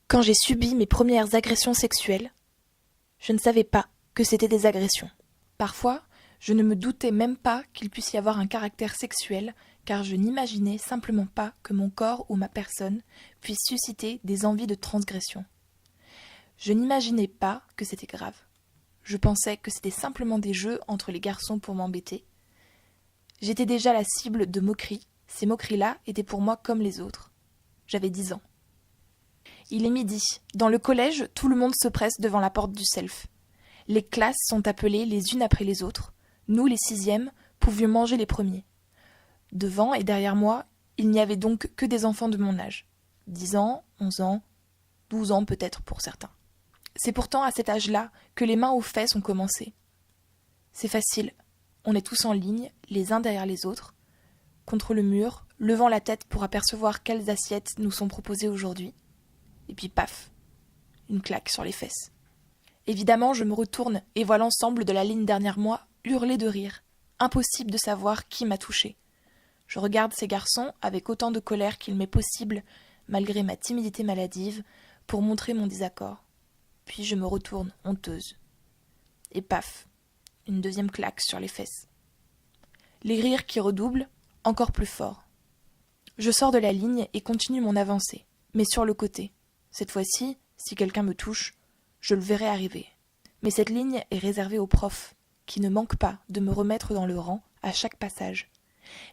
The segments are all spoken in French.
Quand j'ai subi mes premières agressions sexuelles, je ne savais pas que c'était des agressions. Parfois, je ne me doutais même pas qu'il puisse y avoir un caractère sexuel, car je n'imaginais simplement pas que mon corps ou ma personne puisse susciter des envies de transgression. Je n'imaginais pas que c'était grave. Je pensais que c'était simplement des jeux entre les garçons pour m'embêter. J'étais déjà la cible de moqueries. Ces moqueries-là étaient pour moi comme les autres. J'avais 10 ans. Il est midi. Dans le collège, tout le monde se presse devant la porte du self. Les classes sont appelées les unes après les autres. Nous, les sixièmes, pouvions manger les premiers. Devant et derrière moi, il n'y avait donc que des enfants de mon âge. 10 ans, 11 ans, 12 ans peut-être pour certains. C'est pourtant à cet âge-là que les mains aux fesses ont commencé. C'est facile. On est tous en ligne, les uns derrière les autres, contre le mur, levant la tête pour apercevoir quelles assiettes nous sont proposées aujourd'hui. Et puis paf, une claque sur les fesses. Évidemment, je me retourne et vois l'ensemble de la ligne derrière moi hurler de rire. Impossible de savoir qui m'a touché. Je regarde ces garçons avec autant de colère qu'il m'est possible, malgré ma timidité maladive, pour montrer mon désaccord. Puis je me retourne, honteuse. Et paf, une deuxième claque sur les fesses. Les rires qui redoublent, encore plus fort. Je sors de la ligne et continue mon avancée, mais sur le côté. Cette fois-ci, si quelqu'un me touche, je le verrai arriver. Mais cette ligne est réservée aux profs, qui ne manquent pas de me remettre dans le rang à chaque passage.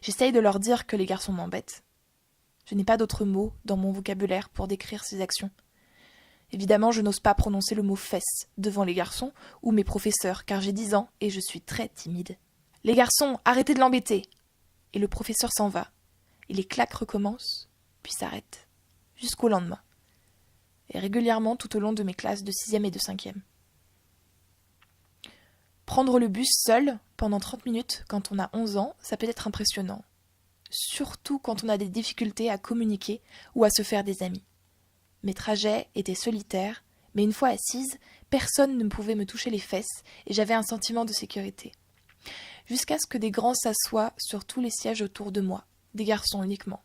J'essaye de leur dire que les garçons m'embêtent. Je n'ai pas d'autres mots dans mon vocabulaire pour décrire ces actions. Évidemment, je n'ose pas prononcer le mot « fesses » devant les garçons ou mes professeurs, car j'ai 10 ans et je suis très timide. « Les garçons, arrêtez de l'embêter !» Et le professeur s'en va. Et les claques recommencent, puis s'arrêtent, jusqu'au lendemain. Et régulièrement tout au long de mes classes de 6e et de 5e. Prendre le bus seul, pendant 30 minutes, quand on a 11 ans, ça peut être impressionnant. Surtout quand on a des difficultés à communiquer ou à se faire des amis. Mes trajets étaient solitaires, mais une fois assise, personne ne pouvait me toucher les fesses et j'avais un sentiment de sécurité. Jusqu'à ce que des grands s'assoient sur tous les sièges autour de moi, des garçons uniquement.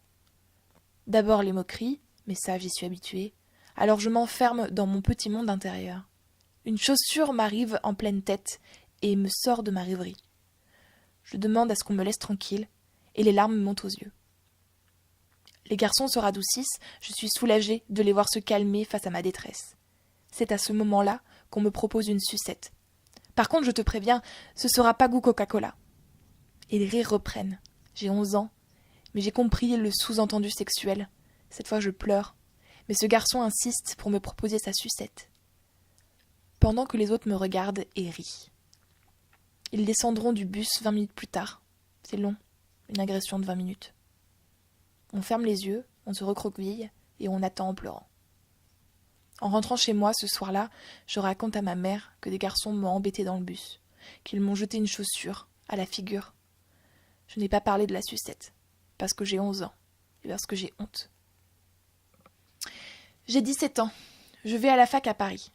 D'abord les moqueries, mais ça j'y suis habituée. Alors je m'enferme dans mon petit monde intérieur. Une chaussure m'arrive en pleine tête et me sort de ma rêverie. Je demande à ce qu'on me laisse tranquille et les larmes me montent aux yeux. Les garçons se radoucissent, je suis soulagée de les voir se calmer face à ma détresse. C'est à ce moment-là qu'on me propose une sucette. Par contre, je te préviens, ce sera pas goût Coca-Cola. Et les rires reprennent. J'ai 11 ans, mais j'ai compris le sous-entendu sexuel. Cette fois, je pleure. Mais ce garçon insiste pour me proposer sa sucette. Pendant que les autres me regardent et rient. Ils descendront du bus 20 minutes plus tard. C'est long, une agression de 20 minutes. On ferme les yeux, on se recroqueville et on attend en pleurant. En rentrant chez moi ce soir-là, je raconte à ma mère que des garçons m'ont embêté dans le bus, qu'ils m'ont jeté une chaussure à la figure. Je n'ai pas parlé de la sucette, parce que j'ai 11 ans et parce que j'ai honte. J'ai 17 ans, je vais à la fac à Paris.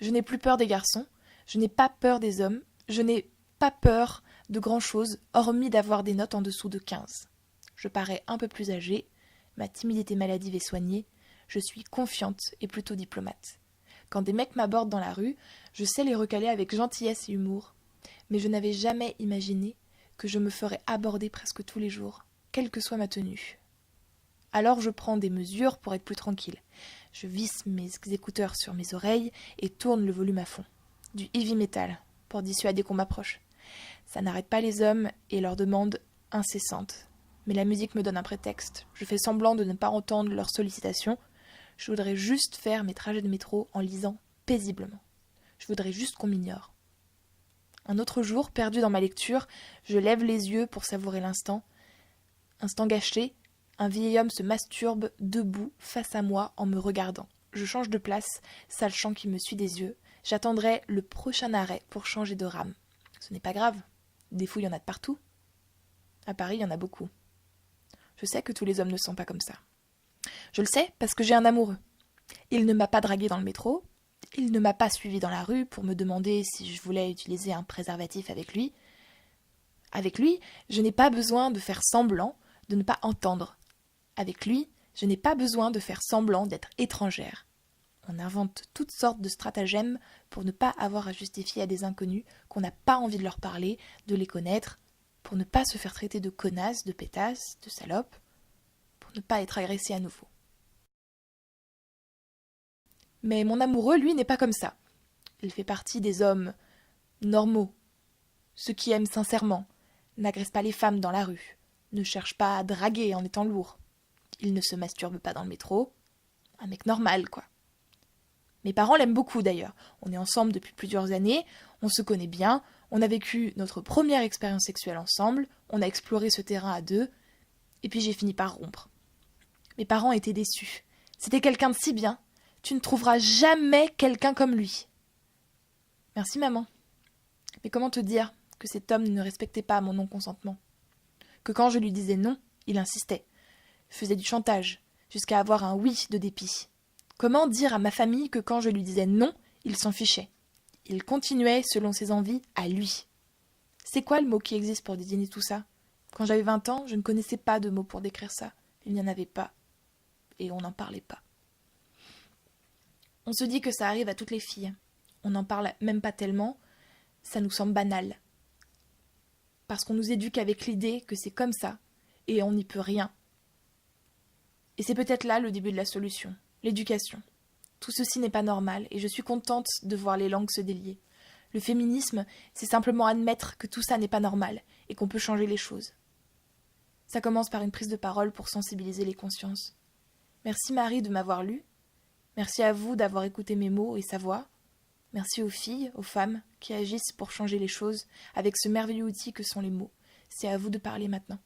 Je n'ai plus peur des garçons, je n'ai pas peur des hommes, je n'ai pas peur de grand-chose, hormis d'avoir des notes en dessous de 15. Je parais un peu plus âgée, ma timidité maladive est soignée, je suis confiante et plutôt diplomate. Quand des mecs m'abordent dans la rue, je sais les recaler avec gentillesse et humour. Mais je n'avais jamais imaginé que je me ferais aborder presque tous les jours, quelle que soit ma tenue. Alors je prends des mesures pour être plus tranquille. Je visse mes écouteurs sur mes oreilles et tourne le volume à fond. Du heavy metal, pour dissuader qu'on m'approche. Ça n'arrête pas les hommes et leurs demandes incessantes. Mais la musique me donne un prétexte. Je fais semblant de ne pas entendre leurs sollicitations. Je voudrais juste faire mes trajets de métro en lisant paisiblement. Je voudrais juste qu'on m'ignore. Un autre jour, perdu dans ma lecture, je lève les yeux pour savourer l'instant. Instant gâché, un vieil homme se masturbe debout face à moi en me regardant. Je change de place, sachant qu'il me suit des yeux. J'attendrai le prochain arrêt pour changer de rame. Ce n'est pas grave. Des fous, il y en a de partout. À Paris, il y en a beaucoup. Je sais que tous les hommes ne sont pas comme ça. Je le sais parce que j'ai un amoureux. Il ne m'a pas dragué dans le métro, il ne m'a pas suivi dans la rue pour me demander si je voulais utiliser un préservatif avec lui. Avec lui, je n'ai pas besoin de faire semblant de ne pas entendre. Avec lui, je n'ai pas besoin de faire semblant d'être étrangère. On invente toutes sortes de stratagèmes pour ne pas avoir à justifier à des inconnus qu'on n'a pas envie de leur parler, de les connaître, pour ne pas se faire traiter de connasse, de pétasse, de salope, pour ne pas être agressé à nouveau. Mais mon amoureux, lui, n'est pas comme ça. Il fait partie des hommes normaux, ceux qui aiment sincèrement, n'agressent pas les femmes dans la rue, ne cherchent pas à draguer en étant lourd. Il ne se masturbe pas dans le métro. Un mec normal, quoi. Mes parents l'aiment beaucoup d'ailleurs. On est ensemble depuis plusieurs années, on se connaît bien, on a vécu notre première expérience sexuelle ensemble, on a exploré ce terrain à deux, et puis j'ai fini par rompre. Mes parents étaient déçus. C'était quelqu'un de si bien. Tu ne trouveras jamais quelqu'un comme lui. Merci maman. Mais comment te dire que cet homme ne respectait pas mon non-consentement? Que quand je lui disais non, il insistait, faisait du chantage, jusqu'à avoir un oui de dépit. Comment dire à ma famille que quand je lui disais non, il s'en fichait? Il continuait selon ses envies à lui. C'est quoi le mot qui existe pour désigner tout ça? Quand j'avais 20 ans, je ne connaissais pas de mots pour décrire ça. Il n'y en avait pas. Et on n'en parlait pas. On se dit que ça arrive à toutes les filles. On n'en parle même pas tellement. Ça nous semble banal. Parce qu'on nous éduque avec l'idée que c'est comme ça. Et on n'y peut rien. Et c'est peut-être là le début de la solution. L'éducation. Tout ceci n'est pas normal et je suis contente de voir les langues se délier. Le féminisme, c'est simplement admettre que tout ça n'est pas normal et qu'on peut changer les choses. Ça commence par une prise de parole pour sensibiliser les consciences. Merci Marie de m'avoir lu. Merci à vous d'avoir écouté mes mots et sa voix. Merci aux filles, aux femmes qui agissent pour changer les choses avec ce merveilleux outil que sont les mots. C'est à vous de parler maintenant.